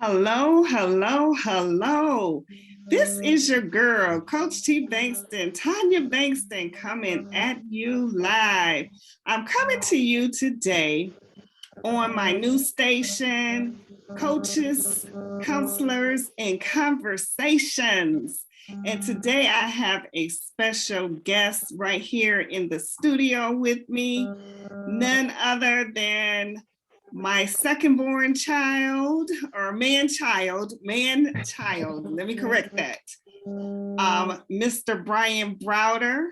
Hello, hello, hello. This is your girl, Coach T. Bankston, Tanya Bankston, coming at you live. I'm coming to you today on my new station, Coaches, Counselors, and Conversations. And today I have a special guest right here in the studio with me, none other than my second born child, or man child, let me correct that. Mr. Brian Browder.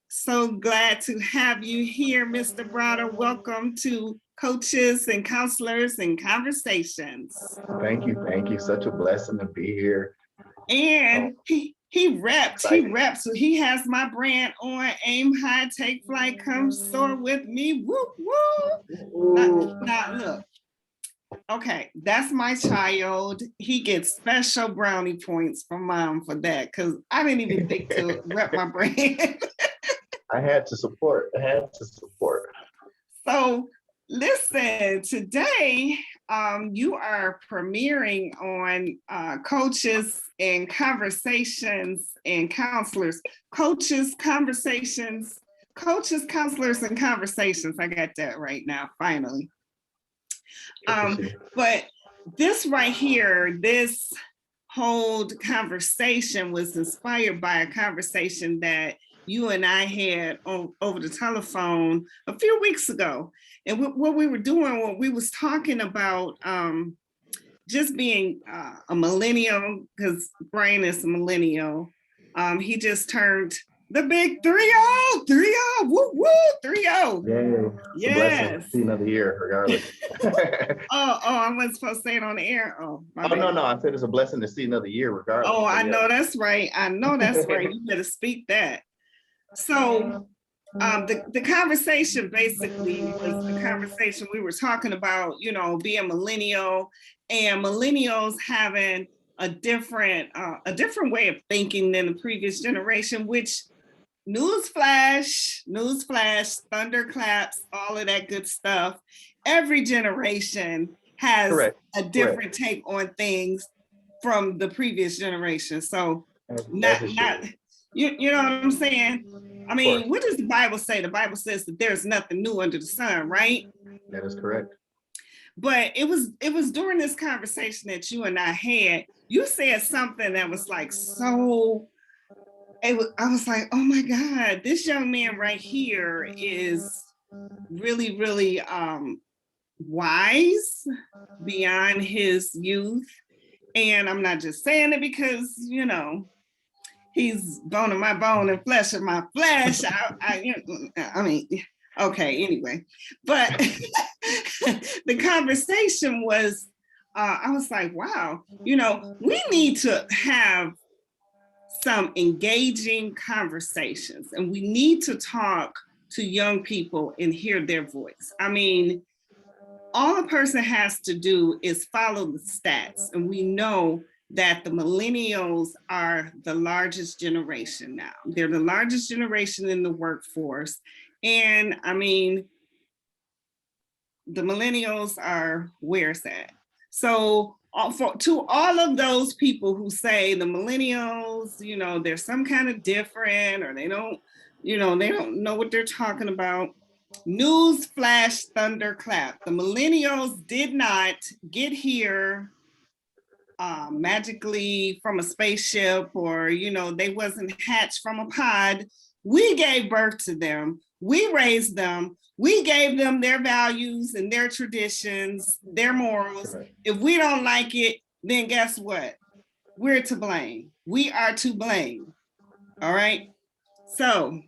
So glad to have you here, Mr. Browder. Welcome to Coaches and Counselors and Conversations. Thank you. Thank you. Such a blessing to be here. And he reps. So he has my brand on. Aim high, take flight, come soar with me. Woo, woo. Now look. Okay, that's my child. He gets special brownie points from mom for that because I didn't even think to rep my brand. I had to support. So listen, today you are premiering on Coaches and Conversations and Counselors. Coaches, Counselors, and Conversations. I got that right now, finally. But this right here, this whole conversation was inspired by a conversation that you and I had over the telephone a few weeks ago. And what we were doing, we was talking about just being a millennial, because Brian is a millennial. He just turned the big 3-0, woo, woo, 3-0. Yeah, yes. See another year, regardless. I wasn't supposed to say it on the air. No. I said it's a blessing to see another year, regardless. Oh, I know that's right. You better speak that. So the conversation basically was the conversation we were talking about, being millennial and millennials having a different way of thinking than the previous generation, which newsflash, thunderclaps, all of that good stuff. Every generation has a different take on things from the previous generation. So not you know what I'm saying? I mean, what does the Bible say? The Bible says that there's nothing new under the sun, right? That is correct. But it was during this conversation that you and I had, you said something that was like I was like, oh my God, this young man right here is really, really wise beyond his youth. And I'm not just saying it because, he's bone of my bone and flesh of my flesh. I mean, okay, anyway. But the conversation was, I was like, wow, we need to have some engaging conversations, and we need to talk to young people and hear their voice. I mean, all a person has to do is follow the stats, and we know that the millennials are the largest generation now. They're the largest generation in the workforce. And I mean, the millennials are, where's that? So to all of those people who say the millennials, they're some kind of different, or they don't know what they're talking about. News flash, thunderclap. The millennials did not get here magically from a spaceship, or, they wasn't hatched from a pod. We gave birth to them. We raised them. We gave them their values and their traditions, their morals. Right. If we don't like it, then guess what? We're to blame. We are to blame. All right. So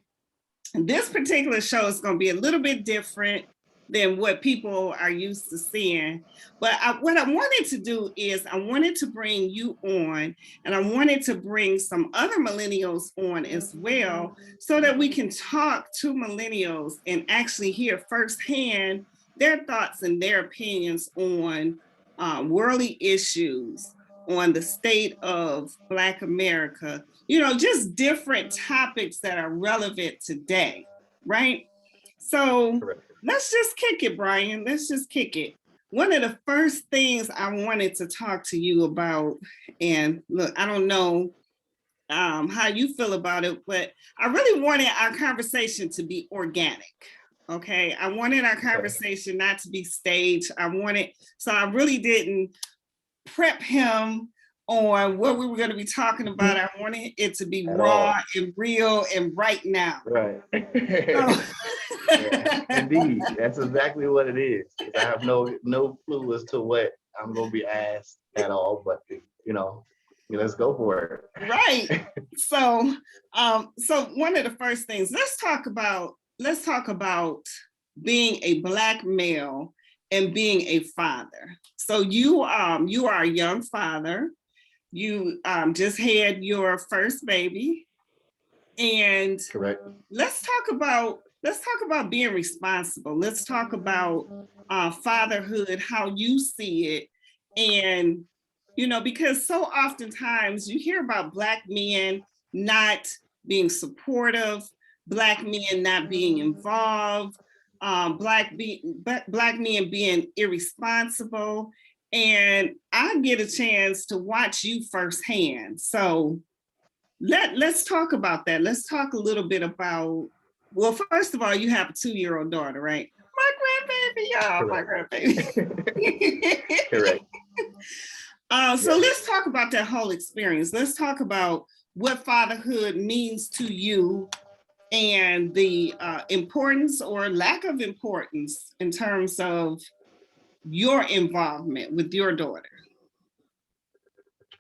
this particular show is going to be a little bit different than what people are used to seeing. But what I wanted to do is I wanted to bring you on, and I wanted to bring some other millennials on as well, so that we can talk to millennials and actually hear firsthand their thoughts and their opinions on worldly issues, on the state of Black America, just different topics that are relevant today, right? So let's just kick it, Brian. Let's just kick it. One of the first things I wanted to talk to you about, and look, I don't know how you feel about it, but I really wanted our conversation to be organic. Okay. I wanted our conversation not to be staged. So I really didn't prep him on what we were going to be talking about. I wanted it to be raw and real and right now. Right. So, Yeah, indeed, that's exactly what it is. I have no clue as to what I'm gonna be asked at all, but let's go for it. right. So one of the first things, let's talk about being a Black male and being a father. So you are a young father. You just had your first baby, and Correct. let's talk about being responsible. Let's talk about fatherhood, how you see it, and because so oftentimes you hear about Black men not being supportive, Black men not being involved, Black men being irresponsible, and I get a chance to watch you firsthand. So let's talk about that. Let's talk a little bit about, well, first of all, you have a 2-year-old daughter, right? My grandbaby. Correct. So let's talk about that whole experience. Let's talk about what fatherhood means to you and the importance or lack of importance in terms of your involvement with your daughter.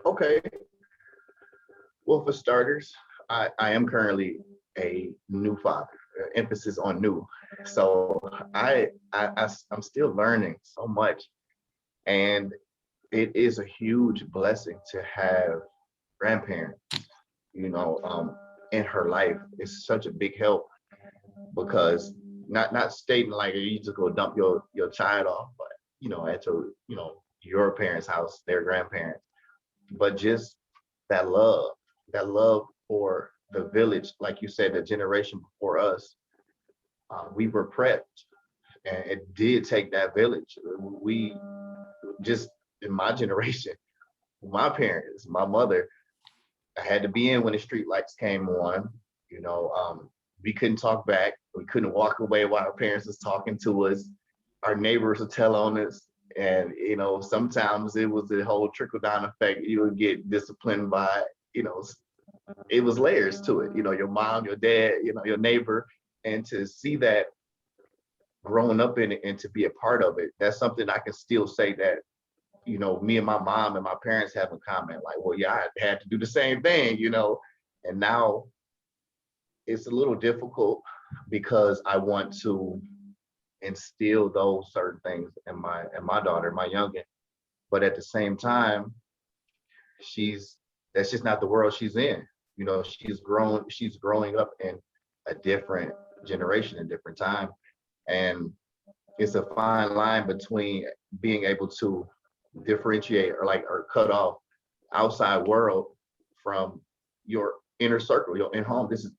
Okay. Well, for starters, I am currently a new father. Emphasis on new. So I'm still learning so much, and it is a huge blessing to have grandparents. In her life. It's such a big help because not stating like you just go dump your child off, but at your parents' house, their grandparents, but just that love for the village, like you said, the generation before us, we were prepped, and it did take that village. We just in my generation, my parents, my mother, I had to be in when the street lights came on. We couldn't talk back. We couldn't walk away while our parents was talking to us. Our neighbors would tell on us. And, sometimes it was the whole trickle down effect. You would get disciplined by, it was layers to it. Your mom, your dad, your neighbor. And to see that growing up in it and to be a part of it, that's something I can still say that me and my mom and my parents have in common. Like, well, yeah, I had to do the same thing, and now it's a little difficult because I want to instill those certain things in my daughter, my youngin. But at the same time, that's just not the world she's in. She's growing up in a different generation, a different time. And it's a fine line between being able to differentiate or cut off outside world from your inner circle, your in home. This is,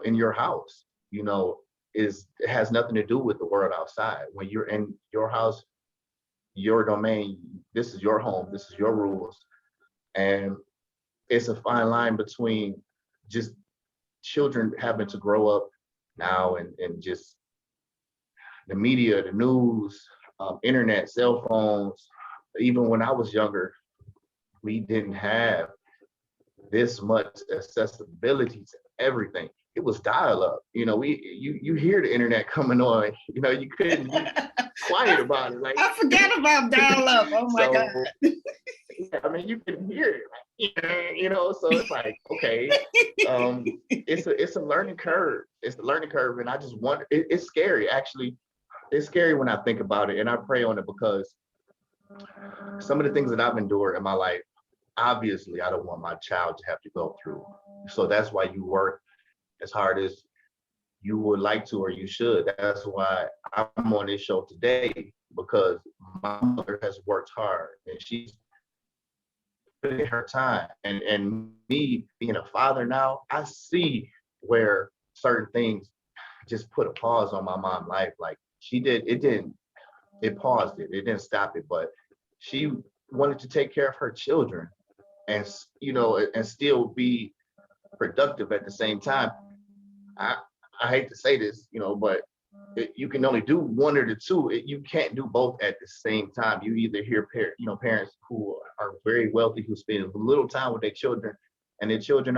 in your house, it has nothing to do with the world outside. When you're in your house, your domain, this is your home, this is your rules. And it's a fine line between just children having to grow up now and just the media, the news, internet, cell phones. Even when I was younger, we didn't have this much accessibility to everything. It was dial-up. You hear the internet coming on. You couldn't be quiet about it. Like, I forgot about dial-up. Oh my God. You can hear it. So it's like, okay, it's a learning curve. It's a learning curve, and I just wonder. It's scary, actually. It's scary when I think about it, and I pray on it because some of the things that I've endured in my life, obviously, I don't want my child to have to go through. So that's why you work as hard as you would like to or you should. That's why I'm on this show today, because my mother has worked hard and she's put in her time. And me being a father now, I see where certain things just put a pause on my mom's life. Like it it paused it. It didn't stop it, but she wanted to take care of her children and, and still be productive at the same time. I I hate to say this, but you can only do one or the two. You can't do both at the same time. You either hear parents who are very wealthy who spend little time with their children, and their children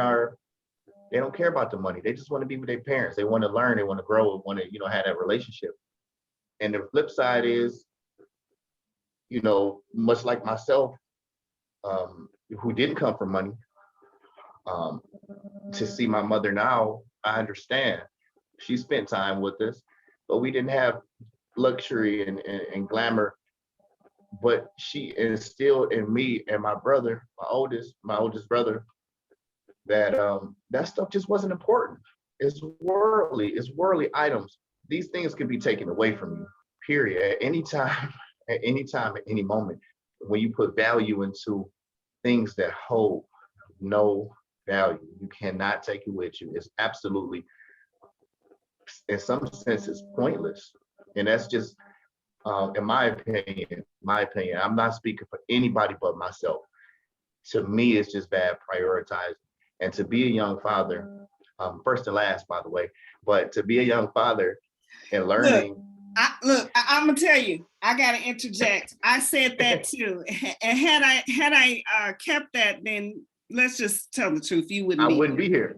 they don't care about the money. They just want to be with their parents. They want to learn. They want to grow. Want to have that relationship. And the flip side is, much like myself, who didn't come from money, um, to see my mother now, I understand. She spent time with us, but we didn't have luxury and glamour. But she instilled in me and my brother, my oldest brother, that that stuff just wasn't important. It's worldly items. These things can be taken away from you, period, at any time, at any time, at any moment. When you put value into things that hold no value, you cannot take it with you. It's absolutely, in some sense, it's pointless. And that's just, in my opinion, I'm not speaking for anybody but myself. To me, it's just bad prioritizing. And to be a young father, first and last, by the way, but to be a young father and learning. I'm gonna tell you, I gotta interject. I said that too. And had I kept that, then let's just tell the truth. You wouldn't. I wouldn't be here.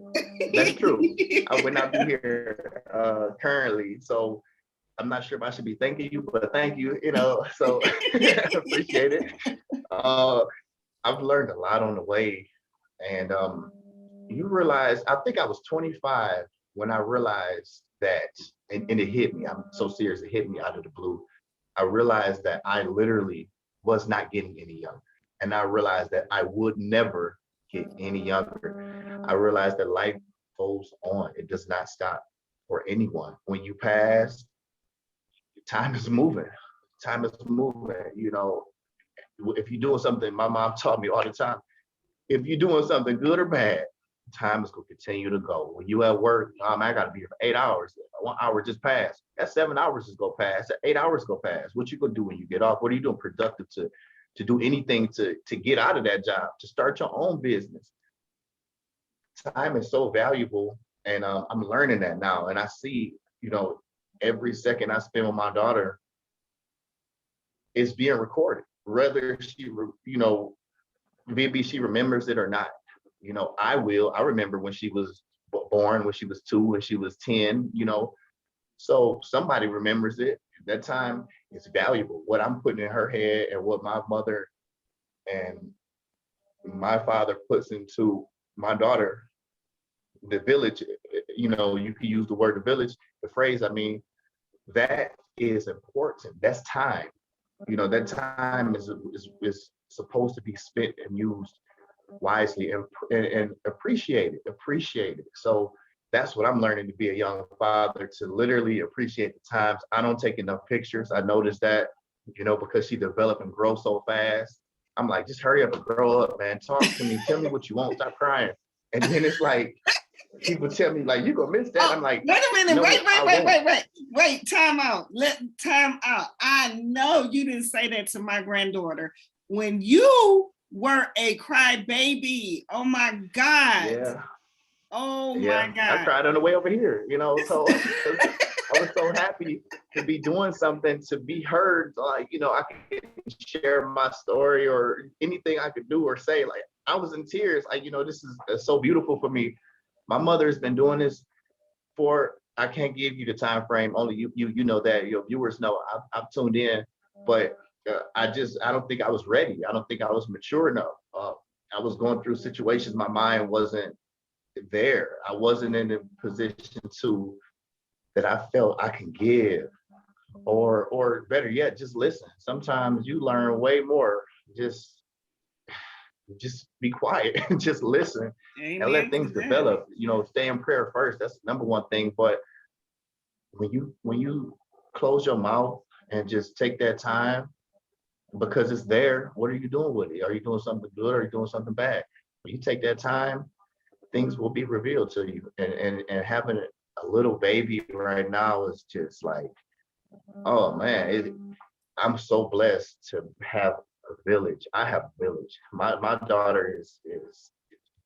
That's true. I would not be here currently. So I'm not sure if I should be thanking you, but thank you. So appreciate it. I've learned a lot on the way, and you realize. I think I was 25 when I realized that, and it hit me. I'm so serious. It hit me out of the blue. I realized that I literally was not getting any younger, and I realized that I would never get any younger. I realized that life goes on. It does not stop for anyone. When you pass, time is moving. Time is moving. If you're doing something, my mom taught me all the time, if you're doing something good or bad, time is going to continue to go. When you at work, I got to be here for 8 hours. 1 hour just passed. That 7 hours is going to pass. That 8 hours go pass. What you going to do when you get off? What are you doing productive to do anything to get out of that job, to start your own business? Time is so valuable, and I'm learning that now. And I see, every second I spend with my daughter is being recorded, whether she, maybe she remembers it or not. I remember when she was born, when she was 2, when she was 10, so somebody remembers it. That time is valuable. What I'm putting in her head and what my mother and my father puts into my daughter, the village, you can use the word the village, the phrase, that is important. That's time. That time is supposed to be spent and used wisely and appreciated. So that's what I'm learning, to be a young father, to literally appreciate the times. I don't take enough pictures. I noticed that, because she developed and grows so fast. I'm like, just hurry up and grow up, man. Talk to me. Tell me what you want. Stop crying. And then it's like, people tell me, like, you're going to miss that. I'm like, wait a minute. no, Wait. Time out. Time out. I know you didn't say that to my granddaughter when you were a crybaby. Oh my God. Yeah. Oh my God. I cried on the way over here, so I was so happy to be doing something, to be heard. Like, I could share my story or anything I could do or say. Like, I was in tears. This is so beautiful for me. My mother has been doing this for, I can't give you the time frame. Only you know that. Your viewers know. I've tuned in, but I don't think I was ready. I don't think I was mature enough. I was going through situations. My mind wasn't there. I wasn't in a position that I felt I can give, or better yet, just listen. Sometimes you learn way more. Just be quiet and just listen. Amen. And let things develop. Stay in prayer first. That's the number one thing. But when you close your mouth and just take that time, because it's there, what are you doing with it? Are you doing something good or are you doing something bad? When you take that time, things will be revealed to you. And having a little baby right now is just like, oh man, I'm so blessed to have a village. I have a village. My daughter is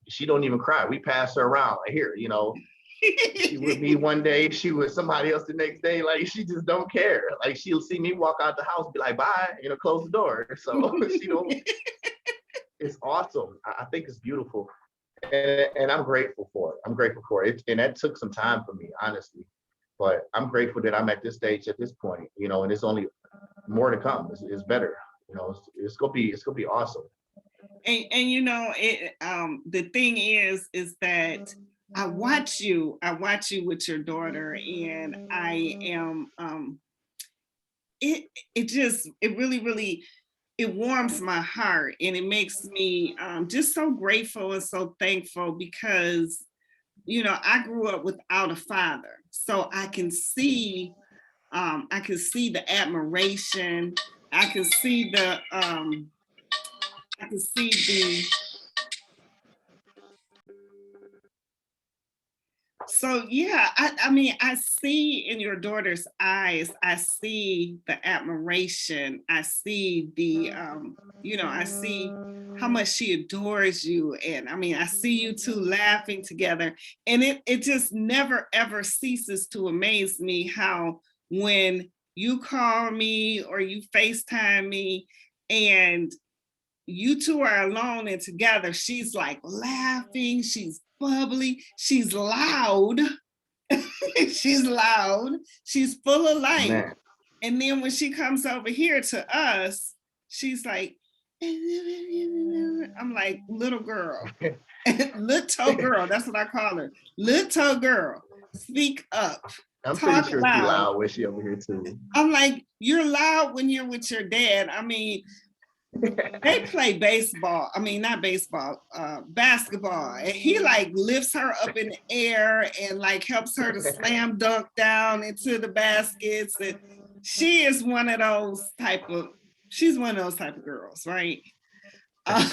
she don't even cry. We pass her around like, here, she with me one day, she with somebody else the next day. Like she just don't care. Like she'll see me walk out the house, be like, bye, close the door. So she don't. It's awesome. I think it's beautiful, and I'm grateful for it. I'm grateful for it, and that took some time for me, honestly. But I'm grateful that I'm at this stage, at this point, and it's only more to come. It's better. It's gonna be awesome. And the thing is that I watch you with your daughter, and I am it really it warms my heart, and it makes me just so grateful and so thankful because I grew up without a father, so I can see the admiration. I can see the I can see the So yeah, I mean, I see in your daughter's eyes, I see the admiration. I see I see how much she adores you. And I mean, I see you two laughing together. And it just never ever ceases to amaze me how when you call me or you FaceTime me and you two are alone and together, she's like laughing, she's bubbly, she's loud, she's loud, she's full of life. Man. And then when she comes over here to us, she's like, I'm like, little girl, little girl, that's what I call her, little girl, speak up, I'm pretty talk sure she loud. loud when she over here too. I'm like, you're loud when you're with your dad. I mean, they play baseball. I mean, not baseball, basketball. And he like lifts her up in the air and like helps her to slam dunk down into the baskets. And she is one of those she's one of those type of girls, right? Uh,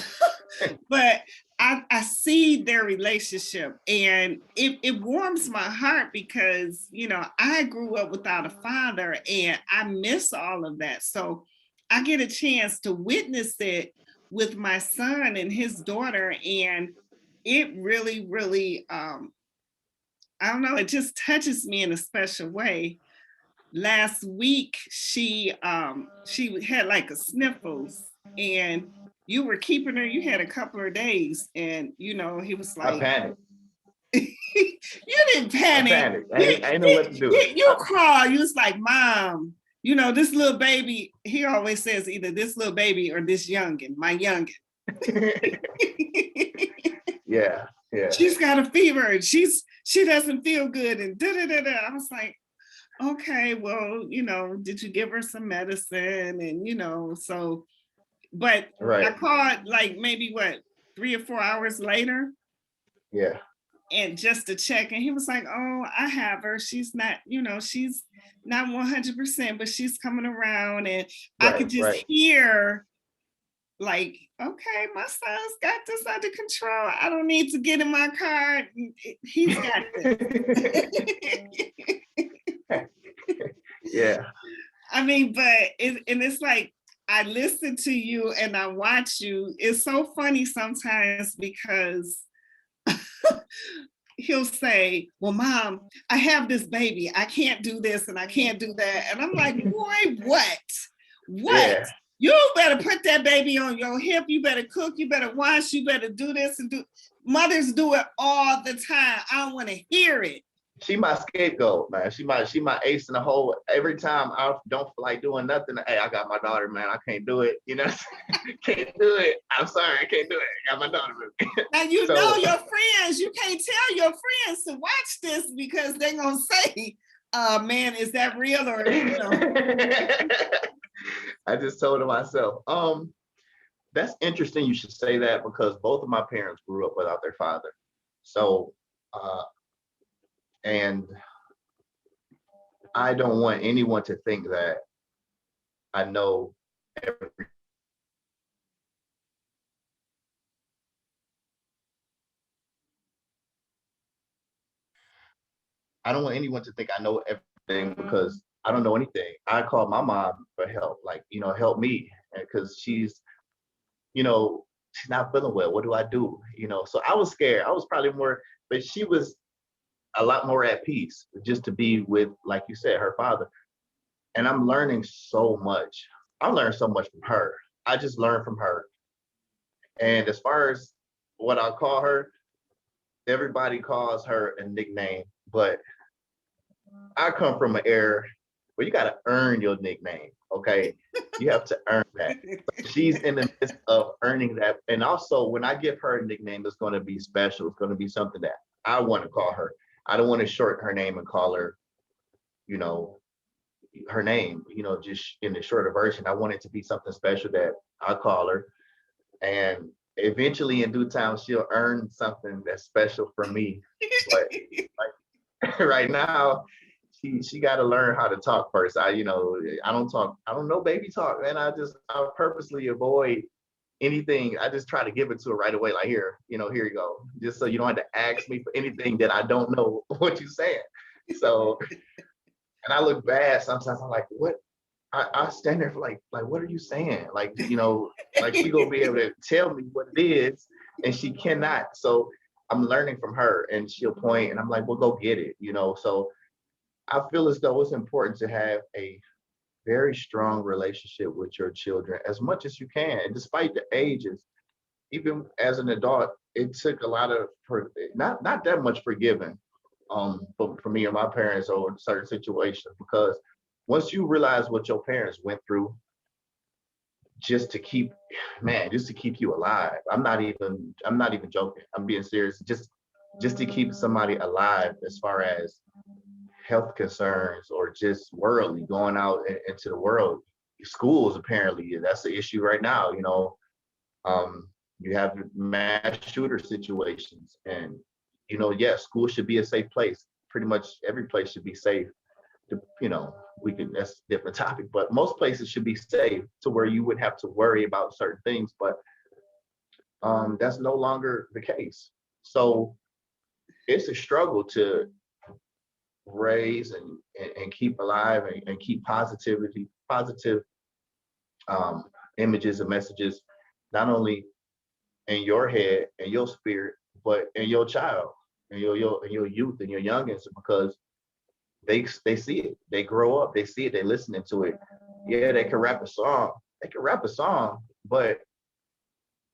but I see their relationship, and it warms my heart because I grew up without a father and I miss all of that. So I get a chance to witness it with my son and his daughter, and it really, really, I don't know, it just touches me in a special way. Last week she had like a sniffles, and you were keeping her, you had a couple of days, and he was I like, panicked. you didn't I panic. panicked. You, I didn't know what to do. you crawled. You was like, Mom, this little baby, he always says either this little baby or this youngin, my youngin. Yeah, yeah. She's got a fever and she doesn't feel good, and da da da da. I was like, okay, well, did you give her some medicine? And so, but I Right. called like maybe what, 3 or 4 hours later, Yeah. and just to check, and he was like, oh, I have her, she's not, she's not 100%, but she's coming around. And I Right. could just Right. hear like, okay, my son's got this under control, I don't need to get in my car, he's got this. Yeah. I mean, but it's like, I listen to you and I watch you. It's so funny sometimes because he'll say, well, Mom, I have this baby, I can't do this and I can't do that. And I'm like, boy, what? Yeah. You better put that baby on your hip. You better cook. You better wash. You better do this and do. Mothers do it all the time. I don't want to hear it. She my scapegoat, man. She my ace in the hole. Every time I don't feel like doing nothing, hey, I got my daughter, man. I can't do it. Can't do it. I'm sorry, I can't do it. I got my daughter with me. Now So your friends, you can't tell your friends to watch this because they're gonna say, man, is that real? Or I just told her myself, that's interesting you should say that because both of my parents grew up without their father. So and I don't want anyone to think that I know every. I don't want anyone to think I know everything because I don't know anything. I called my mom for help, like, help me, because she's not feeling well. What do I do? So I was scared. I was probably more, but she was a lot more at peace just to be with, like you said, her father. And I'm learning so much. I learned so much from her. I just learned from her. And as far as what I call her, everybody calls her a nickname, but I come from an era where you got to earn your nickname. Okay. You have to earn that. She's in the midst of earning that. And also, when I give her a nickname, it's going to be special. It's going to be something that I want to call her. I don't want to shorten her name and call her, you know, her name, just in the shorter version. I want it to be something special that I call her. And eventually, in due time, she'll earn something that's special from me. But like right now, she got to learn how to talk first. I don't talk. I don't know baby talk, and I purposely avoid anything. I just try to give it to her right away. Like, here, here you go. Just so you don't have to ask me for anything that I don't know what you're saying. So, and I look bad sometimes. I'm like, what? I stand there for like, what are you saying? Like, like she gonna be able to tell me what it is, and she cannot. So I'm learning from her, and she'll point, and I'm like, well, go get it. So I feel as though it's important to have a very strong relationship with your children as much as you can, and despite the ages. Even as an adult, it took a lot of not that much forgiving, for me and my parents over certain situations, because once you realize what your parents went through just to keep, man, just to keep you alive. I'm not even joking. I'm being serious. Just to keep somebody alive as far as health concerns or just worldly going out into the world. Schools, apparently, that's the issue right now. Um, you have mass shooter situations, and yes, school should be a safe place. Pretty much every place should be safe. You know, that's a different topic, but most places should be safe to where you would have to worry about certain things. But that's no longer the case. So it's a struggle to raise and keep alive and keep positive um, images and messages, not only in your head and your spirit, but in your child and your youth and your youngins, because they see it, they grow up, they see it, they listening to it. Yeah, they can rap a song. They can rap a song, but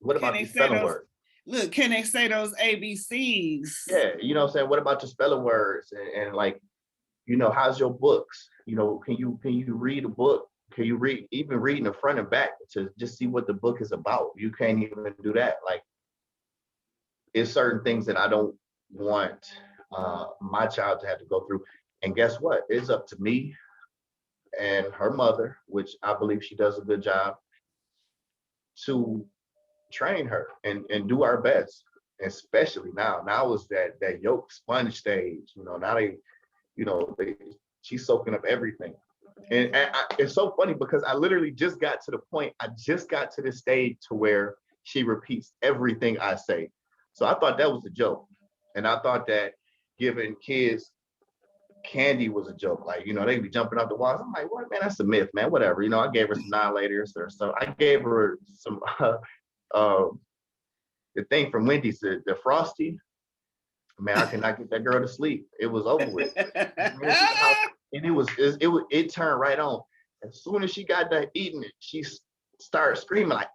what Can about they these say spelling those? words? Look, can they say those ABCs? Yeah, what I'm saying? What about your spelling words? And like, how's your books? Can you read a book? Can you reading the front and back to just see what the book is about? You can't even do that. Like, it's certain things that I don't want my child to have to go through. And guess what? It's up to me and her mother, which I believe she does a good job, to train her and do our best. Especially now. Now is that yolk sponge stage. Now she's soaking up everything. And it's so funny because I literally just got to the point. I just got to the stage to where she repeats everything I say. So I thought that was a joke, and I thought that giving kids candy was a joke. Like, they be jumping off the walls. I'm like, what, man? That's a myth, man. Whatever. I gave her some annihilators or so. I gave her some uh, the thing from Wendy's, the Frosty. Man, I could not get that girl to sleep. It was over with. Ran through the house, and it turned right on. As soon as she got done eating it, she started screaming like,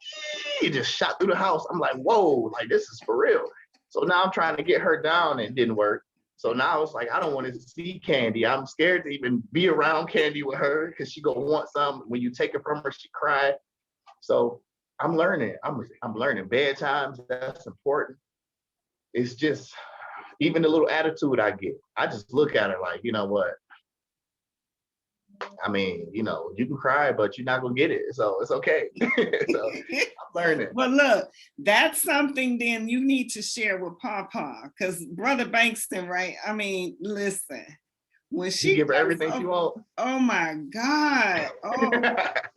it just shot through the house. I'm like, whoa, like this is for real. So now I'm trying to get her down, and it didn't work. So now it's like I don't want to see Candy. I'm scared to even be around Candy with her because she gonna want some. When you take it from her, she cried. So I'm learning. I'm learning bedtimes. That's important. It's just even the little attitude I get. I just look at her like, you know what? I mean, you can cry, but you're not gonna get it. So it's okay. So I'm learning. Well, look, that's something then you need to share with Papa, because Brother Bankston, right? I mean, listen, when You she give her comes everything she over, wants. oh my God. Oh,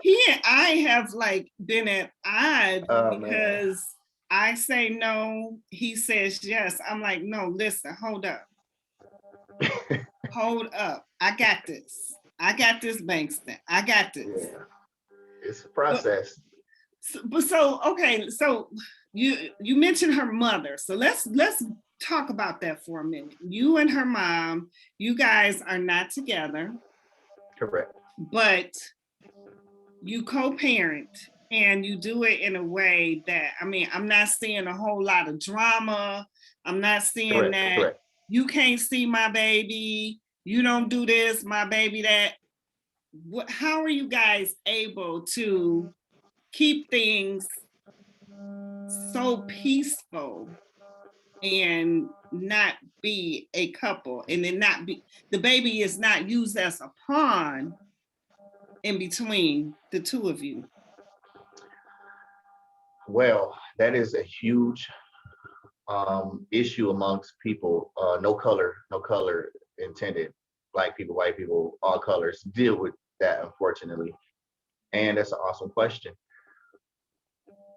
he and I have like been at odds Oh man. because I say no, he says yes. I'm like, no, listen, hold up. Hold up. I got this. I got this, Bankston. I got this. Yeah, it's a But, process. okay, so you mentioned her mother. So let's talk about that for a minute. You and her mom, you guys are not together, Correct. but you co-parent and you do it in a way that, I mean, I'm not seeing a whole lot of drama. I'm not seeing Correct. that Correct. you can't see my baby, you don't do this, my baby that. How are you guys able to keep things so peaceful and not be a couple, and then not be, the baby is not used as a pawn in between the two of you? Well, that is a huge issue amongst people. No color intended. Black people, white people, all colors deal with that, unfortunately. And that's an awesome question.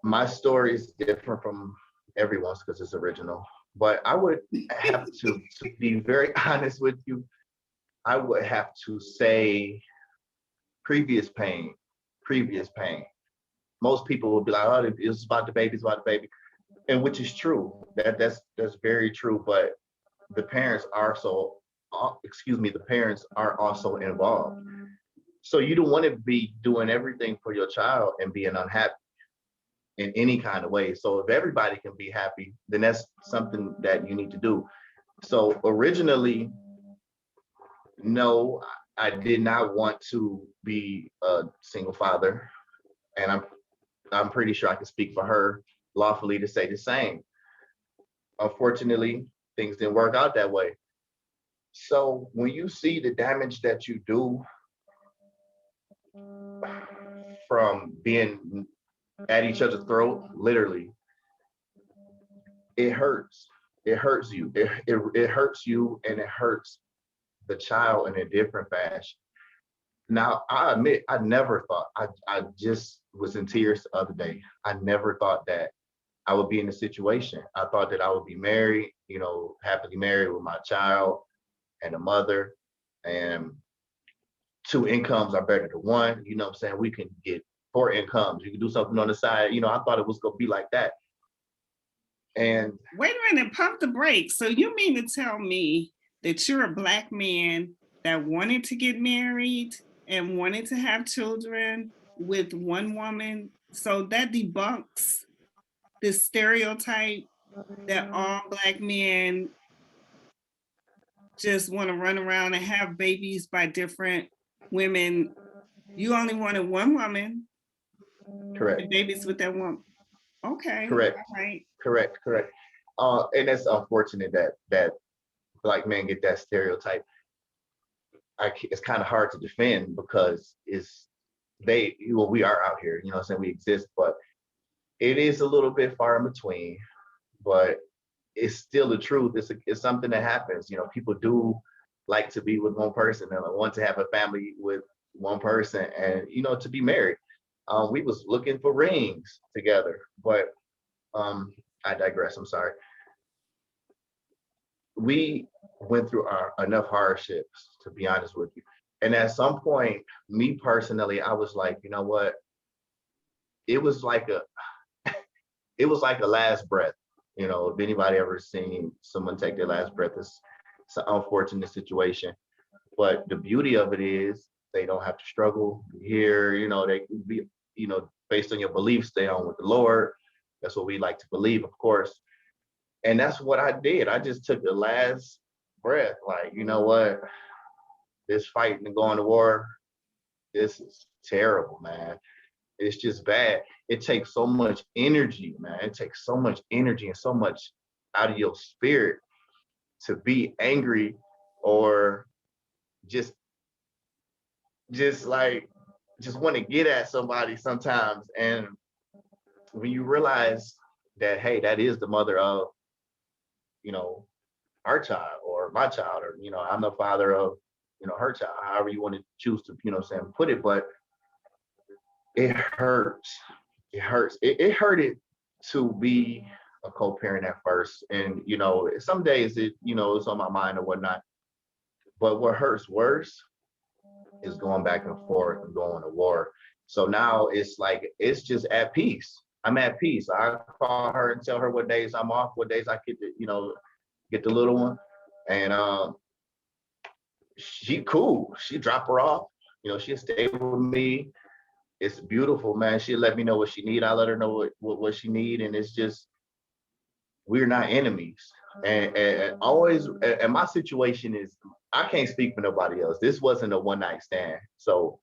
My story is different from everyone's because it's original. But I would have to be very honest with you, I would have to say previous pain, previous pain. Most people would be like, oh, it's about the baby, it's about the baby. And which is true. That's very true. But the parents are the parents are also involved. So you don't want to be doing everything for your child and being unhappy in any kind of way. So if everybody can be happy, then that's something that you need to do. So originally, no, I did not want to be a single father, and I'm pretty sure I can speak for her lawfully to say the same. Unfortunately, things didn't work out that way. So when you see the damage that you do from being at each other's throat, literally, it hurts. It hurts you. It hurts you, and it hurts the child in a different fashion. Now, I admit, I never thought, I just was in tears the other day. I never thought that I would be in a situation. I thought that I would be married, happily married with my child and a mother, and two incomes are better than one. You know what I'm saying? We can get four incomes. You can do something on the side. I thought it was going to be like that. And Wait a minute, pump the brakes. So you mean to tell me that you're a Black man that wanted to get married and wanted to have children with one woman? So that debunks this stereotype that all Black men just want to run around and have babies by different women. You only wanted one woman correct, and babies with that woman. Okay, correct, all right. correct. And it's unfortunate that Black men get that stereotype. It's kind of hard to defend because we are out here, what I'm saying, we exist, but it is a little bit far in between, but it's still the truth. It's something that happens. People do like to be with one person and want to have a family with one person and, to be married. We was looking for rings together, but I digress. I'm sorry. We went through enough hardships, to be honest with you. And at some point, me personally, I was like, you know what? It was like a last breath. If anybody ever seen someone take their last breath, it's an unfortunate situation. But the beauty of it is they don't have to struggle here. They can be, based on your beliefs, stay on with the Lord. That's what we like to believe, of course. And that's what I did. I just took the last breath. Like, you know what? This fighting and going to war, this is terrible, man. It's just bad. It takes so much energy, man. It takes so much energy and so much out of your spirit to be angry or just want to get at somebody sometimes. And when you realize that, hey, that is the mother of, our child or my child, or, I'm the father of, her child, however you want to choose to, put it, but it hurts. It hurts. It hurted to be a co-parent at first. And, some days it's on my mind or whatnot. But what hurts worse is going back and forth and going to war. So now it's like, it's just at peace. I'm at peace. I call her and tell her what days I'm off, what days I get to, get the little one. And she cool. She drop her off. She'll stay with me. It's beautiful, man. She'll let me know what she need. I let her know what she need. And it's just, we're not enemies. And always, and my situation is, I can't speak for nobody else. This wasn't a one night stand. So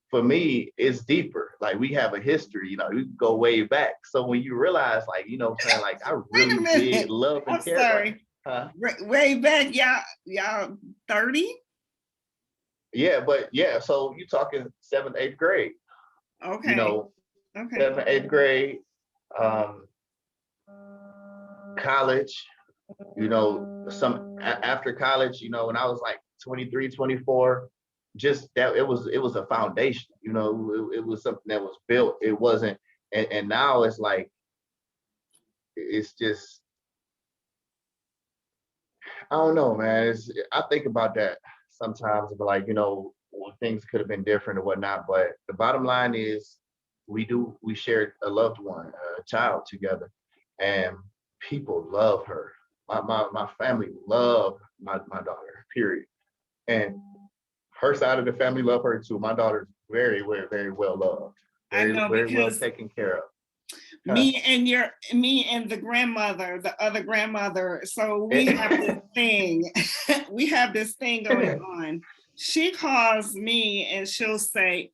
for me, it's deeper. Like, we have a history, we go way back. So when you realize, like, what I'm saying, like, I Wait a really minute. did love and I'm care. sorry. Way back, y'all 30? Yeah, but yeah, so you talking 7th, 8th grade. Okay. Okay. 7th, 8th grade, college, some after college, when I was like 23, 24, just that it was a foundation, it was something that was built. It wasn't, and now it's like, it's just, I don't know, man. I think about that sometimes, but like, things could have been different or whatnot. But the bottom line is, we shared a loved one, a child together, and people love her. My family love my daughter, period. And her side of the family love her too. My daughter's very, very, very well loved. I Very, know, very well because taken care of. me and the grandmother, the other grandmother. So we have this thing. We have this thing going on. She calls me and she'll say,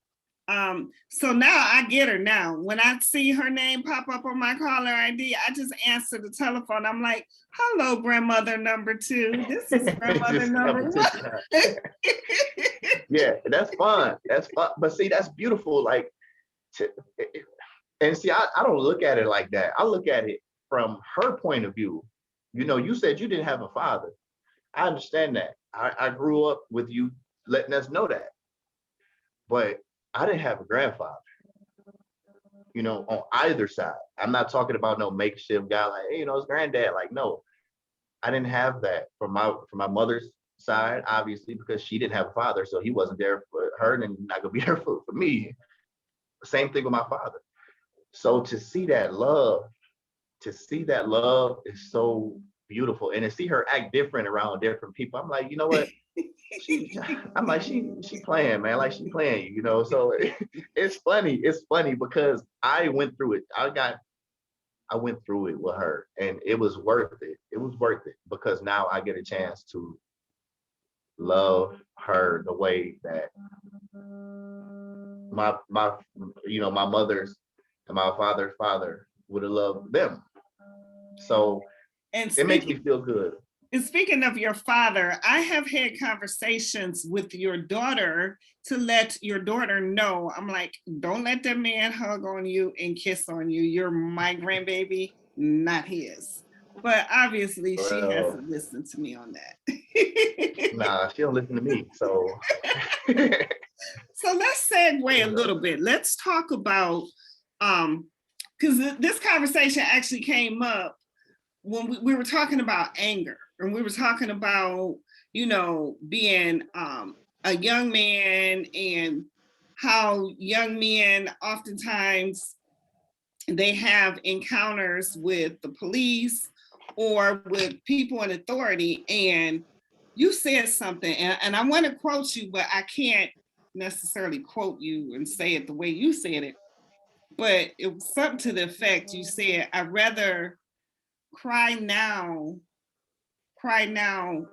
so now I get her now. When I see her name pop up on my caller ID, I just answer the telephone. I'm like, hello, grandmother number 2. This is grandmother number 1. Yeah, that's fun. That's fun. But see, that's beautiful. Like, and see, I don't look at it like that. I look at it from her point of view. You said you didn't have a father. I understand that. I grew up with you letting us know that. But I didn't have a grandfather, on either side. I'm not talking about no makeshift guy like, hey, it's granddad. Like, no, I didn't have that from my mother's side, obviously, because she didn't have a father. So he wasn't there for her, and not gonna be there for me. Same thing with my father. So to see that love is so beautiful. And to see her act different around different people, I'm like, you know what? I'm like, she playing, man. Like, she playing, So it's funny. It's funny because I went through it. I went through it with her, and it was worth it. It was worth it because now I get a chance to love her the way that my mother's and my father's father would have loved them. So it makes me feel good. And speaking of your father, I have had conversations with your daughter to let your daughter know. I'm like, don't let that man hug on you and kiss on you. You're my grandbaby, not his. But obviously, she hasn't listened to me on that. Nah, she don't listen to me. So, so let's segue a little bit. Let's talk about, because this conversation actually came up when we were talking about anger, and we were talking about, being a young man, and how young men oftentimes they have encounters with the police or with people in authority. And you said something, and I want to quote you, but I can't necessarily quote you and say it the way you said it. But it was something to the effect, you said, I'd rather cry now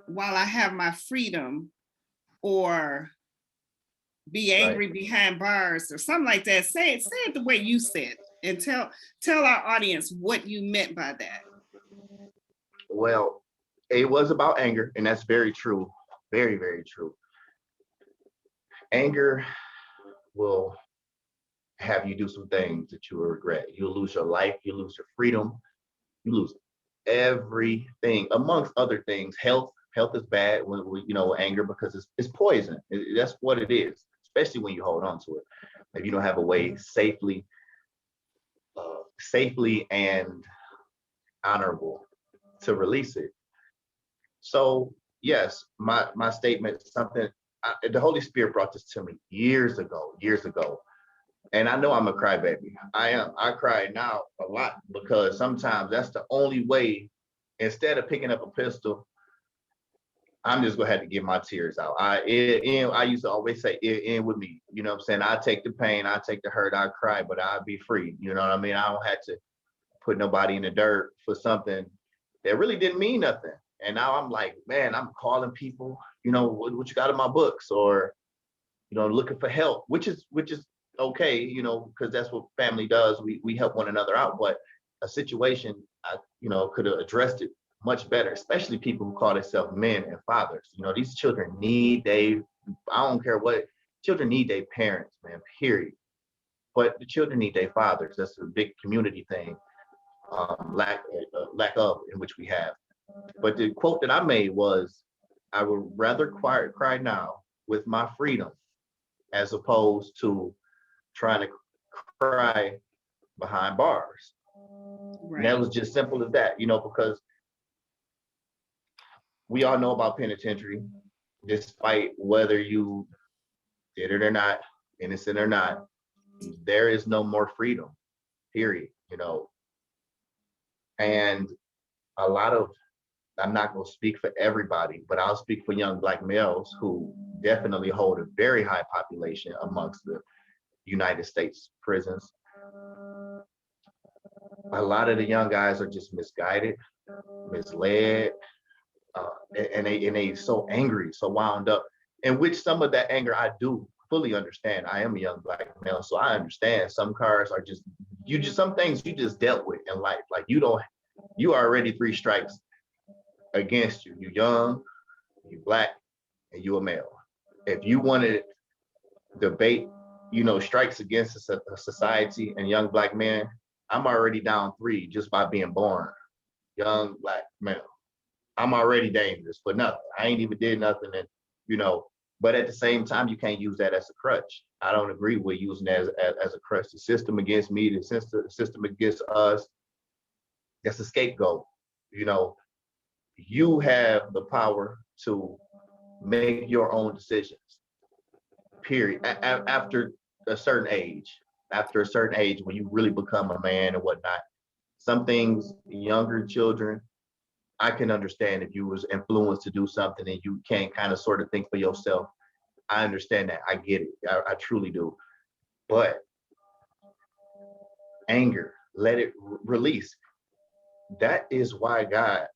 while I have my freedom, or be angry behind bars, or something like that. Say it the way you said, and tell our audience what you meant by that. Well, it was about anger, and that's very true. Very, very true. Anger will have you do some things that you will regret. You'll lose your life, you lose your freedom, you lose everything, amongst other things. Health is bad when anger, because it's poison. That's what it is, especially when you hold on to it. If you don't have a way safely and honorable to release it. So yes, my statement, something the Holy Spirit brought this to me years ago. And I know I'm a crybaby. I am. I cry now a lot because sometimes that's the only way. Instead of picking up a pistol, I'm just gonna have to get my tears out. I used to always say, it end with me. You know what I'm saying? I take the pain, I take the hurt, I cry, but I'll be free. You know what I mean? I don't have to put nobody in the dirt for something that really didn't mean nothing. And now I'm like, man, I'm calling people, what you got in my books, or looking for help, which is okay, because that's what family does. We help one another out. But a situation, I could have addressed it much better, especially people who call themselves men and fathers. These children I don't care what, children need their parents, man, period. But the children need their fathers. That's a big community thing, lack of, in which we have. But the quote that I made was, I would rather cry now with my freedom as opposed to trying to cry behind bars. Right. And that was just simple as that, because we all know about penitentiary, despite whether you did it or not, innocent or not, there is no more freedom, period, And a lot of, I'm not going to speak for everybody, but I'll speak for young Black males who definitely hold a very high population amongst the United States prisons. A lot of the young guys are just misguided, misled, and they so angry, so wound up. In which some of that anger I do fully understand. I am a young Black male, so I understand some cars are some things you just dealt with in life. Like you are already 3 strikes against you. You young, you Black, and you a male. If you wanted to debate, strikes against a society and young Black men, I'm already down 3 just by being born. Young Black male. I'm already dangerous for nothing. I ain't even did nothing, and but at the same time, you can't use that as a crutch. I don't agree with using that as a crutch. The system against me, the system against us, that's a scapegoat. You have the power to make your own decisions, period. After a certain age, when you really become a man and whatnot, some things, younger children, I can understand if you was influenced to do something and you can't kind of sort of think for yourself. I understand that. I get it. I truly do. But anger, let it release. That is why God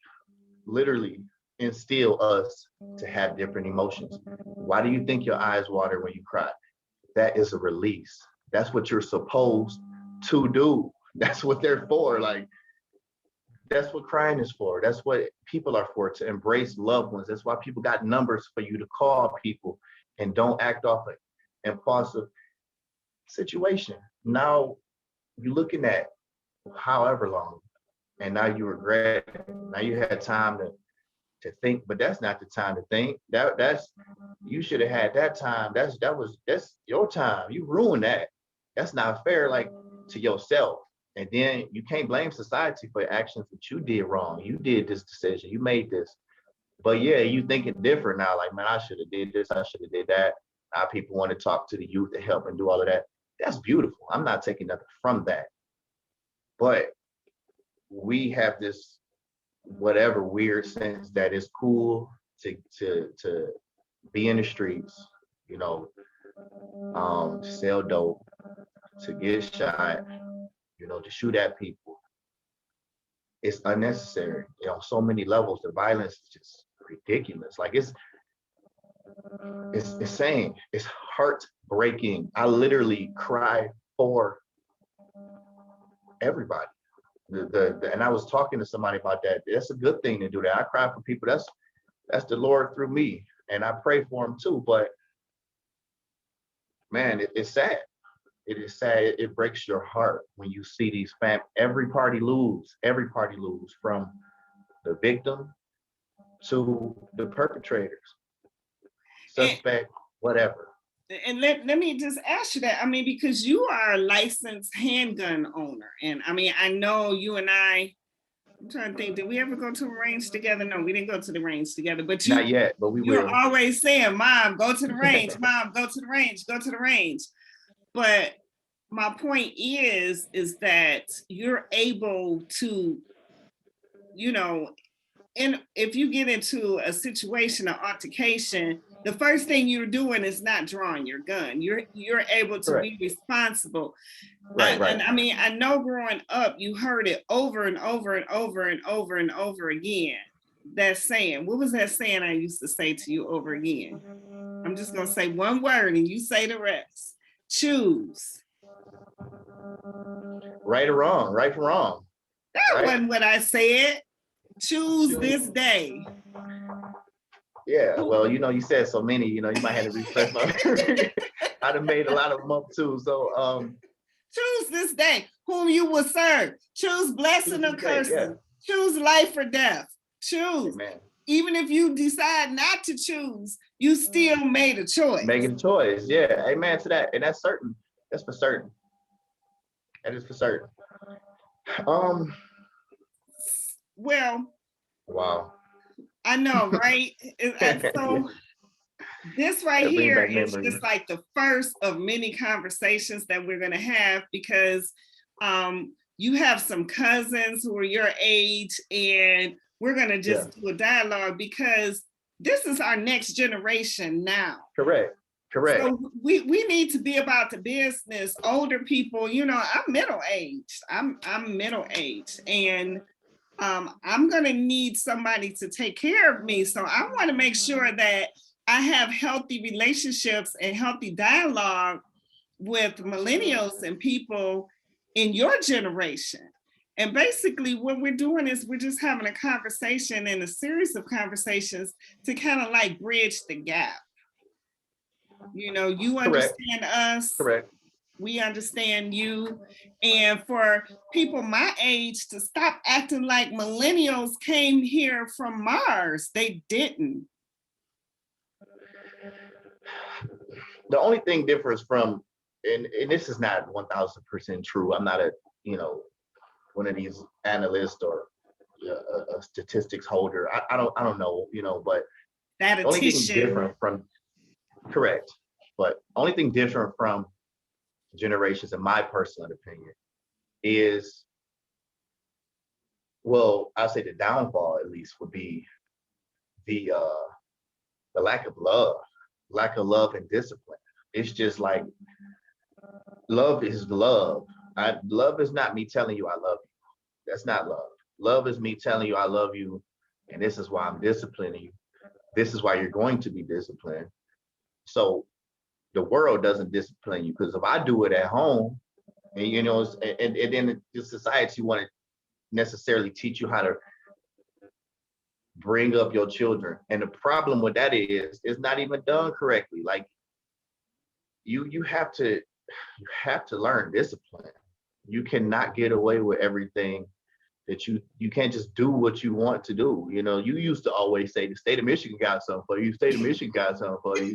literally instill us to have different emotions. Why do you think your eyes water when you cry? That is a release. That's what you're supposed to do. That's what they're for. Like, that's what crying is for. That's what people are for, to embrace loved ones. That's why people got numbers for you to call people and don't act off an impulsive situation. Now you're looking at however long, and now you regret it. Now you had time to think, but that's not the time to think. That's you should have had that time. That's your time. You ruined that. That's not fair, like, to yourself. And then you can't blame society for actions that you did wrong. You did this decision. You made this. But yeah, you thinking different now. Like, man, I should have did this. I should have did that. Now people want to talk to the youth to help and do all of that. That's beautiful. I'm not taking nothing from that. But we have this whatever weird sense that it's cool to be in the streets, sell dope, to get shot, to shoot at people. It's unnecessary. So many levels. The violence is just ridiculous. Like it's insane. It's heartbreaking. I literally cry for everybody. And I was talking to somebody about that. That's a good thing to do that. I cry for people. That's the Lord through me, and I pray for them too. But man, it's sad. It is sad. It breaks your heart when you see these every party lose, from the victim to the perpetrators, suspect, whatever. And let me just ask you that. I mean, because you are a licensed handgun owner. And I mean, I know you and I I'm trying to think, did we ever go to a range together? No, we didn't go to the range together, but Not yet, but we you're will. always saying, Mom, go to the range, Mom, go to the range, go to the range. But my point is that you're able to, you know, and if you get into a situation, an altercation, the first thing you're doing is not drawing your gun. You're able to Correct. be responsible. Right. And I mean, I know growing up, you heard it over and over and over and over and over again. That saying, what was that saying I used to say to you over again? I'm just gonna say one word and you say the rest. Choose. Right or wrong, right from wrong. That Right? wasn't what I said. Choose this day. Yeah, well, you said so many, you might have to refresh my I'd have made a lot of them up too. So choose this day whom you will serve. Choose blessing or cursing. Yeah. Choose life or death. Choose. Amen. Even if you decide not to choose, you still made a choice. Making a choice. Yeah. Amen to that. And that's certain. That's for certain. That is for certain. Well, Wow. I know, right? And so this right here is just like the first of many conversations that we're going to have, because you have some cousins who are your age, and we're going to just do a dialogue, because this is our next generation now. Correct. So we need to be about the business. Older people, I'm middle-aged. I'm middle-aged, and I'm going to need somebody to take care of me. So I want to make sure that I have healthy relationships and healthy dialogue with millennials and people in your generation. And basically what we're doing is we're just having a conversation and a series of conversations to kind of like bridge the gap. You understand us. Correct. We understand you. And for people my age to stop acting like millennials came here from Mars. They didn't. The only thing differs from, and this is not 1000% true. I'm not one of these analysts or a statistics holder. I don't know, but the only thing different from, correct. But only thing different from generations, in my personal opinion, is, well, I'll say the downfall at least would be the lack of love and discipline. It's just like, love is love. Love is not me telling you I love you. That's not love. Love is me telling you I love you, and this is why I'm disciplining you. This is why you're going to be disciplined. So the world doesn't discipline you, because if I do it at home, and and then the society want to necessarily teach you how to bring up your children, and the problem with that is it's not even done correctly. Like you have to learn discipline. You cannot get away with everything. That you can't just do what you want to do. You used to always say the state of Michigan got something for you. State of Michigan got something for you.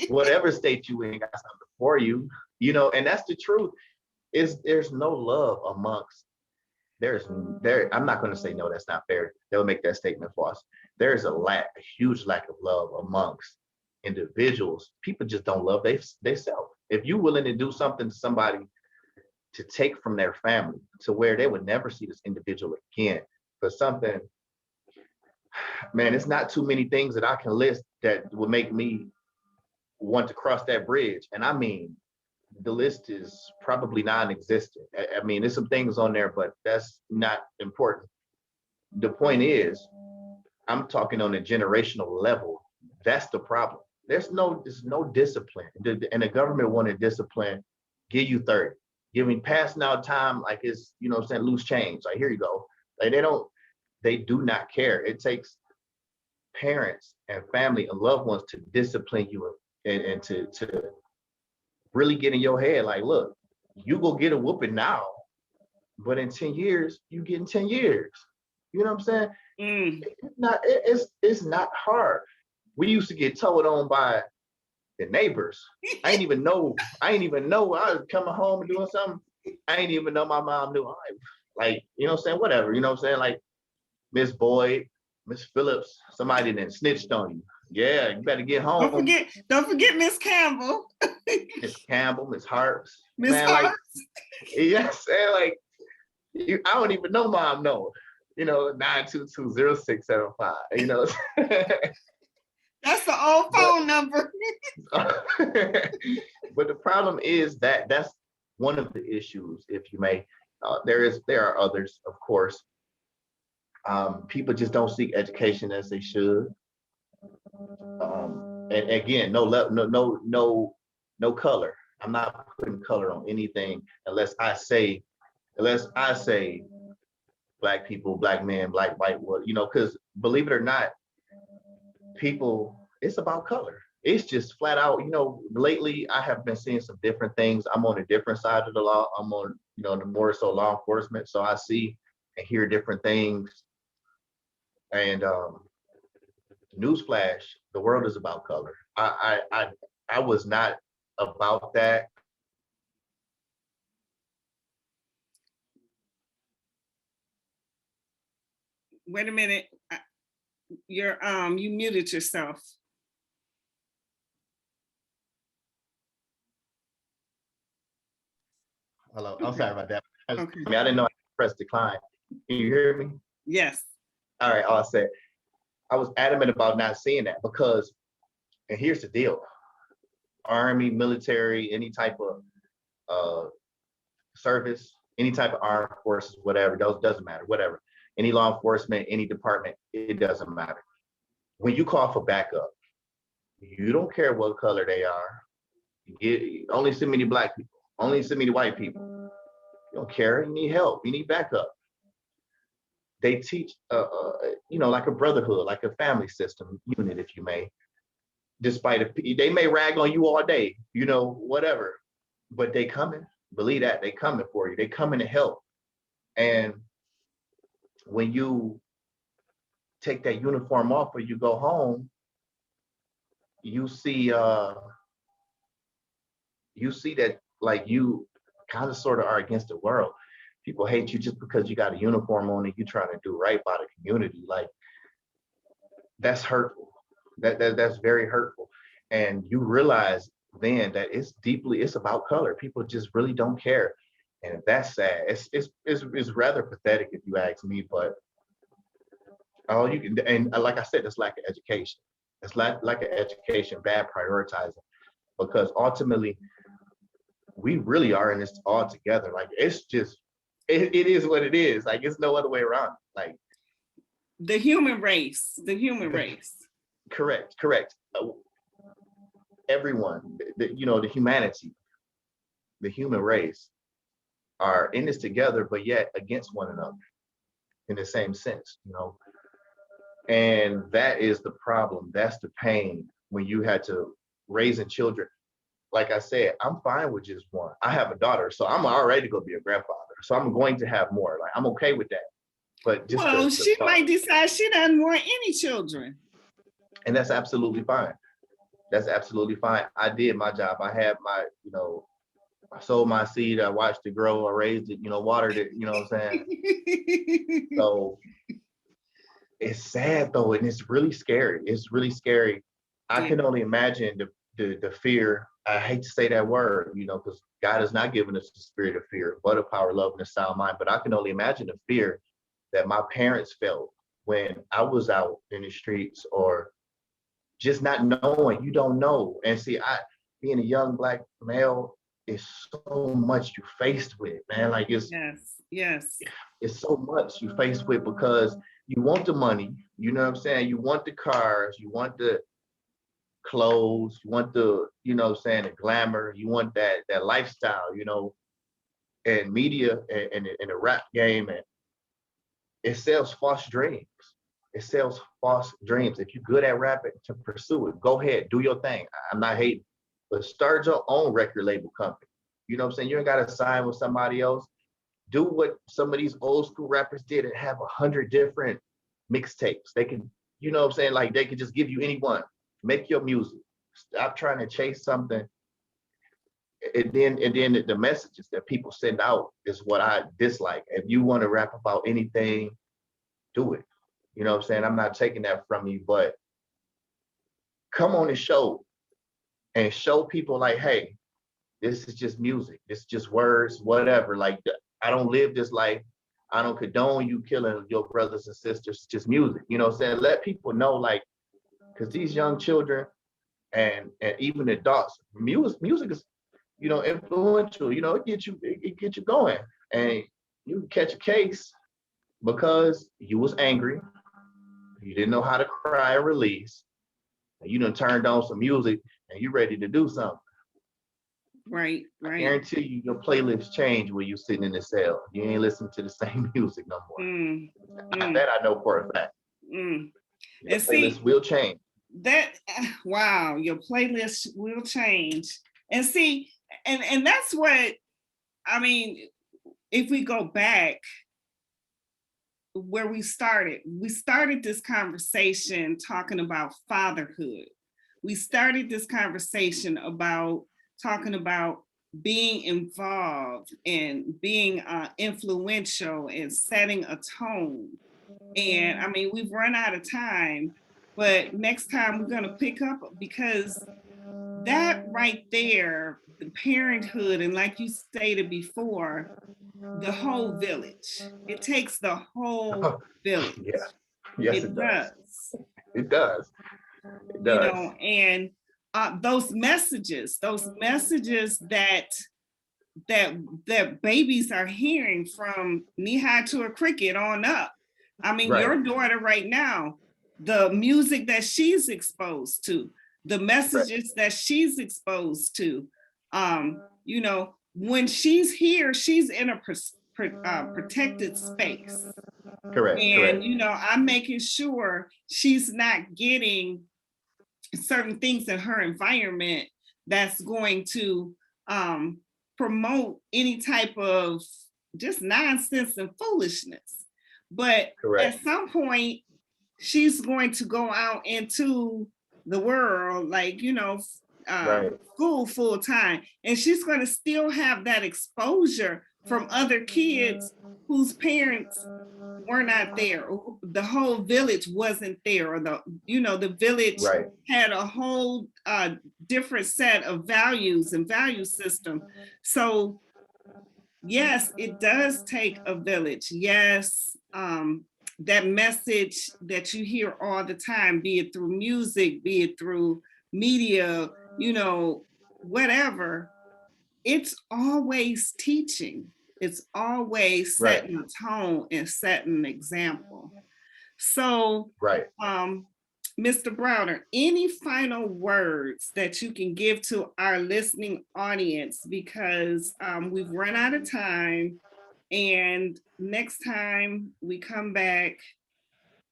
Whatever state you in got something for you. And that's the truth. There's no love amongst. I'm not going to say no, that's not fair. They'll make that statement false. There's a huge lack of love amongst individuals. People just don't love themselves. If you're willing to do something to somebody to take from their family to where they would never see this individual again for something, man, it's not too many things that I can list that would make me want to cross that bridge. And I mean, the list is probably non-existent. I mean, there's some things on there, but that's not important. The point is, I'm talking on a generational level. That's the problem. There's no discipline. And the government want to discipline, give you 30. Giving passing out time like it's, saying loose change. Like, here you go. Like they do not care. It takes parents and family and loved ones to discipline you and to really get in your head. Like, look, you go get a whooping now, but in 10 years, you get in 10 years. You know what I'm saying? It's not hard. We used to get told on by the neighbors. I ain't even know. I was coming home and doing something. I ain't even know my mom knew. Like, you know what I'm saying? Whatever, you know what I'm saying? Like Miss Boyd, Miss Phillips, somebody then snitched on you. Yeah, you better get home. Don't forget Miss Campbell. Miss Campbell, Miss Harps. Miss Man, Hart. like, yes, and like I don't even know mom no. 9220675. That's the old phone number. But the problem is that that's one of the issues, if you may. There are others, of course. People just don't seek education as they should. And again, no color. I'm not putting color on anything unless I say black people, black men, black, white, because believe it or not, people, it's about color. It's just flat out, lately I have been seeing some different things. I'm on a different side of the law. I'm on, the more so law enforcement. So I see and hear different things. And newsflash, the world is about color. I was not about that. Wait a minute. You muted yourself. Hello, I'm sorry about that. Okay. I didn't know I pressed decline. Can you hear me? Yes. All right, I'll say I was adamant about not seeing that because, and here's the deal: Army, military, any type of service, any type of armed forces, whatever, those doesn't matter, whatever. Any law enforcement, any department, it doesn't matter. When you call for backup, you don't care what color they are. Only so many black people, only so many white people. You don't care. You need help. You need backup. They teach, like a brotherhood, like a family system unit, if you may. Despite they may rag on you all day, whatever, but they coming. Believe that they coming for you. They coming to help. And when you take that uniform off or you go home, you see that like you kind of sort of are against the world. People hate you just because you got a uniform on and you trying to do right by the community. Like that's hurtful. That's very hurtful. And you realize then that it's about color. People just really don't care. And that's sad. It's rather pathetic if you ask me, but all you can, and like I said, it's lack of education. It's lack of education, bad prioritizing, because ultimately we really are in this all together. Like it's just, it is what it is. Like it's no other way around. Like the human race. Correct. Everyone, the humanity, the human race are in this together, but yet against one another in the same sense, And that is the problem. That's the pain when you had to raising children. Like I said, I'm fine with just one. I have a daughter, so I'm already going to be a grandfather. So I'm going to have more. Like I'm okay with that. But just she might decide she doesn't want any children. And that's absolutely fine. That's absolutely fine. I did my job. I had my, I sowed my seed. I watched it grow. I raised it, watered it, you know what I'm saying? So it's sad though, and it's really scary. It's really scary. I can only imagine the fear. I hate to say that word, because God has not given us the spirit of fear, but a power, love, and a sound mind. But I can only imagine the fear that my parents felt when I was out in the streets or just not knowing. You don't know. And see, being a young Black male is so much you faced with, man. Like it's it's so much you faced with because you want the money, you know what I'm saying? You want the cars, you want the clothes, you want the, the glamour, you want that lifestyle, and media and the rap game, and it sells false dreams. It sells false dreams. If you're good at rapping, to pursue it, go ahead, do your thing. I'm not hating, but start your own record label company. You know what I'm saying? You ain't got to sign with somebody else. Do what some of these old school rappers did and have 100 different mixtapes. They can, you know what I'm saying? Like they could just give you any one. Make your music. Stop trying to chase something. and then the messages that people send out is what I dislike. If you want to rap about anything, do it. You know what I'm saying? I'm not taking that from you, but come on and show people like, hey, this is just music. This is just words, whatever. Like, I don't live this life. I don't condone you killing your brothers and sisters. It's just music. You know what I'm saying? Let people know, like, because these young children and even adults, music is, influential. It get you going, and you can catch a case because you was angry, you didn't know how to cry or release, and you done turned on some music and you ready to do something. Right, I right. guarantee you your playlist change when you sitting in the cell. You ain't listening to the same music no more. Mm, mm, That I know for a fact. mm. Your And playlist see will change. that, wow, your playlist will change. And see, and that's what I mean. If we go back where we started this conversation talking about fatherhood. We started this conversation about talking about being involved and being influential and setting a tone. And I mean, we've run out of time, but next time we're going to pick up, because that right there, the parenthood, and like you stated before, the whole village. It takes the whole village. Yeah. Yes, it It does. does, It does. It does. and those messages that that that babies are hearing from knee high to a cricket on up. I mean, Right. your daughter right now, the music that she's exposed to, the messages that she's exposed to, when she's here, she's in a protected space. Correct. And, Correct. I'm making sure she's not getting certain things in her environment that's going to promote any type of just nonsense and foolishness. But Correct. at some point, she's going to go out into the world, like, Right. school full time, and she's going to still have that exposure from other kids whose parents were not there, or the whole village wasn't there, or the village Right. had a whole different set of values and value system. So yes, it does take a village. Yes, that message that you hear all the time, be it through music, be it through media, whatever, it's always teaching. It's always Right. setting a tone and setting an example. So, Right. Mr. Browder, any final words that you can give to our listening audience? Because we've run out of time, and next time we come back,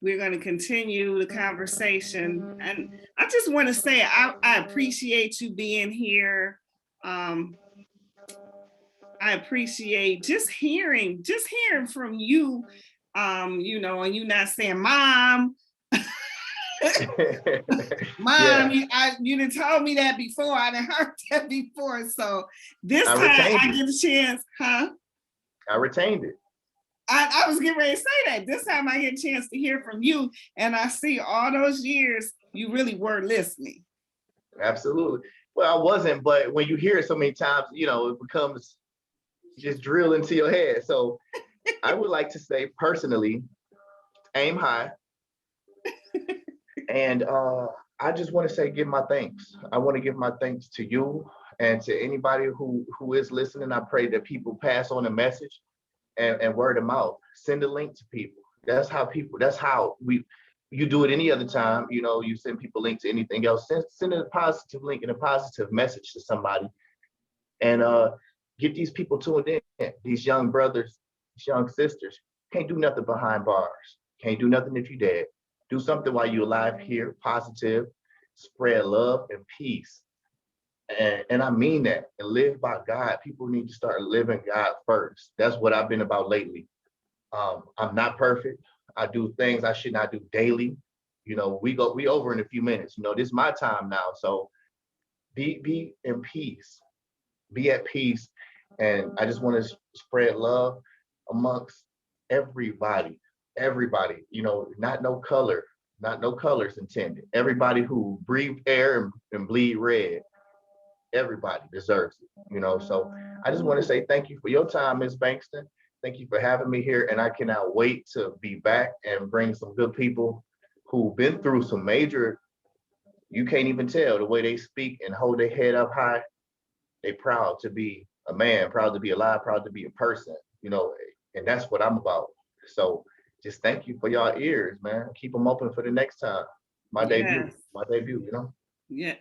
we're going to continue the conversation. And I just want to say I appreciate you being here. I appreciate just hearing from you, and you not saying mom. Mom, Yeah. you done told me that before. I done heard that before. So this I time retained I it. get a chance, huh? I retained it. I was getting ready to say that. This time I get a chance to hear from you, and I see all those years you really were listening. Absolutely. Well, I wasn't, but when you hear it so many times, it becomes just drilled into your head. So I would like to say personally, aim high. And I just want to say, give my thanks. I want to give my thanks to you and to anybody who is listening. I pray that people pass on the message and word of mouth. Send a link to people. That's how you do it any other time. You send people links to anything else. Send a positive link and a positive message to somebody. And get these people tuned in, these young brothers, these young sisters. Can't do nothing behind bars. Can't do nothing if you're dead. Do something while you're alive here, positive, spread love and peace. And I mean that. And live by God. People need to start living God first. That's what I've been about lately. I'm not perfect. I do things I should not do daily. We over in a few minutes. This is my time now. So be in peace. be at peace. And I just want to spread love amongst everybody, everybody, not no color, not no colors intended. Everybody who breathed air and bleed red, everybody deserves it. So I just want to say thank you for your time, Ms. Bankston. Thank you for having me here. And I cannot wait to be back and bring some good people who've been through some major, you can't even tell the way they speak and hold their head up high. They proud to be a man, proud to be alive, proud to be a person, and that's what I'm about. So just thank you for y'all ears, man. Keep them open for the next time. My debut, Yes. my debut, Yeah.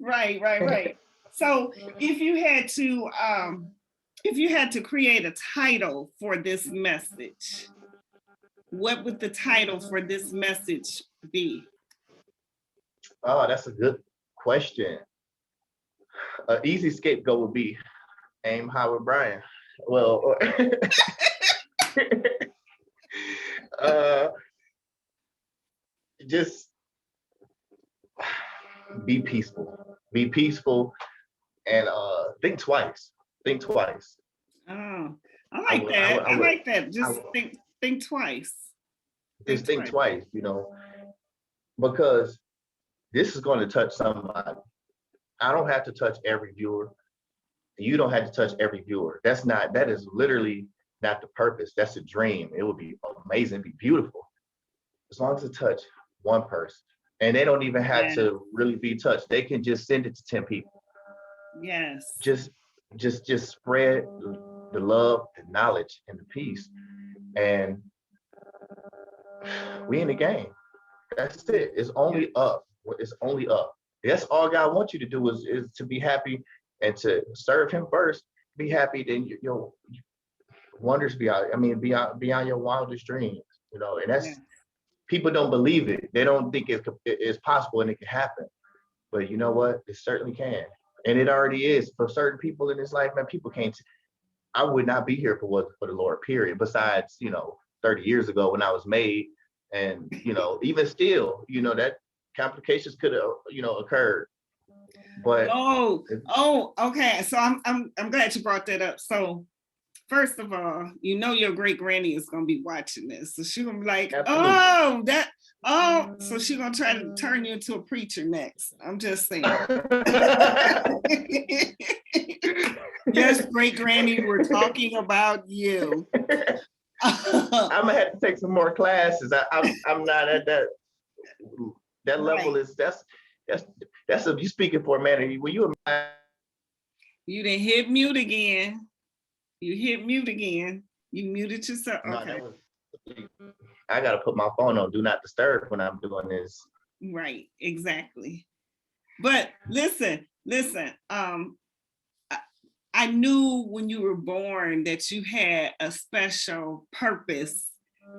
Right. So if you had to create a title for this message, what would the title for this message be? Oh, that's a good question. An easy scapegoat would be Aim High with Brian. Well, uh, just be peaceful. Be peaceful and think twice. Think twice. Oh, I like that. I like that. Just think twice. Just think twice, because this is going to touch somebody. I don't have to touch every viewer. You don't have to touch every viewer. That is literally not the purpose. That's a dream. It would be amazing, be beautiful. As long as it touch one person. And they don't even have to really be touched. They can just send it to 10 people. Yes. Just spread the love, the knowledge, and the peace. And we in the game. That's it. It's only up. It's only up. That's all God wants you to do is to be happy and to serve Him first. Be happy, then your wonders beyond your wildest dreams. And that's people don't believe it. They don't think it's possible and it can happen. But you know what? It certainly can, and it already is for certain people in this life. Man, people can't. I would not be here for the Lord. Period. Besides, 30 years ago when I was made. And even still, that complications could have occurred. But okay. So I'm glad you brought that up. So first of all, your great granny is gonna be watching this, so she's gonna be like, absolutely. So she's gonna try to turn you into a preacher next. I'm just saying. Yes, great granny, we're talking about you. I'm gonna have to take some more classes. I'm not at that level. Right. That's you speaking for a man. Were you? You didn't hit mute again. You hit mute again. You muted yourself. Okay. I gotta put my phone on do not disturb when I'm doing this. Right. Exactly. But listen. I knew when you were born that you had a special purpose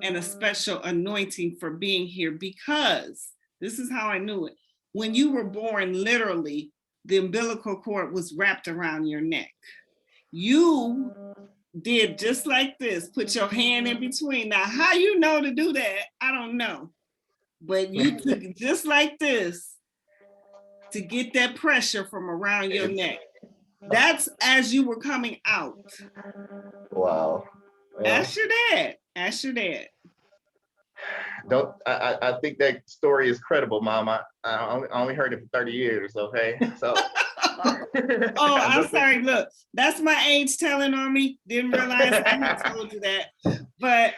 and a special anointing for being here, because this is how I knew it. When you were born, literally, the umbilical cord was wrapped around your neck. You did just like this, put your hand in between. Now, how you know to do that, I don't know. But you took it just like this to get that pressure from around your neck. That's as you were coming out. Wow. Ask your dad. I think that story is credible, Mom. I only heard it for 30 years, okay? So. I'm sorry. Look, that's my age telling on me. Didn't realize I told you that. But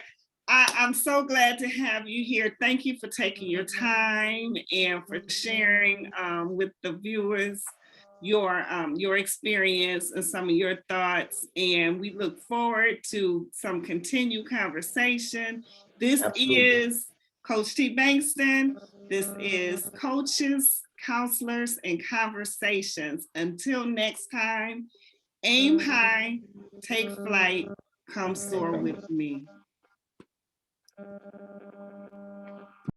I'm so glad to have you here. Thank you for taking your time and for sharing with the viewers your experience and some of your thoughts. And we look forward to some continued conversation. This is Coach T. Bankston. This is Coaches, Counselors, and Conversations. Until next time, aim high, take flight, come soar with me.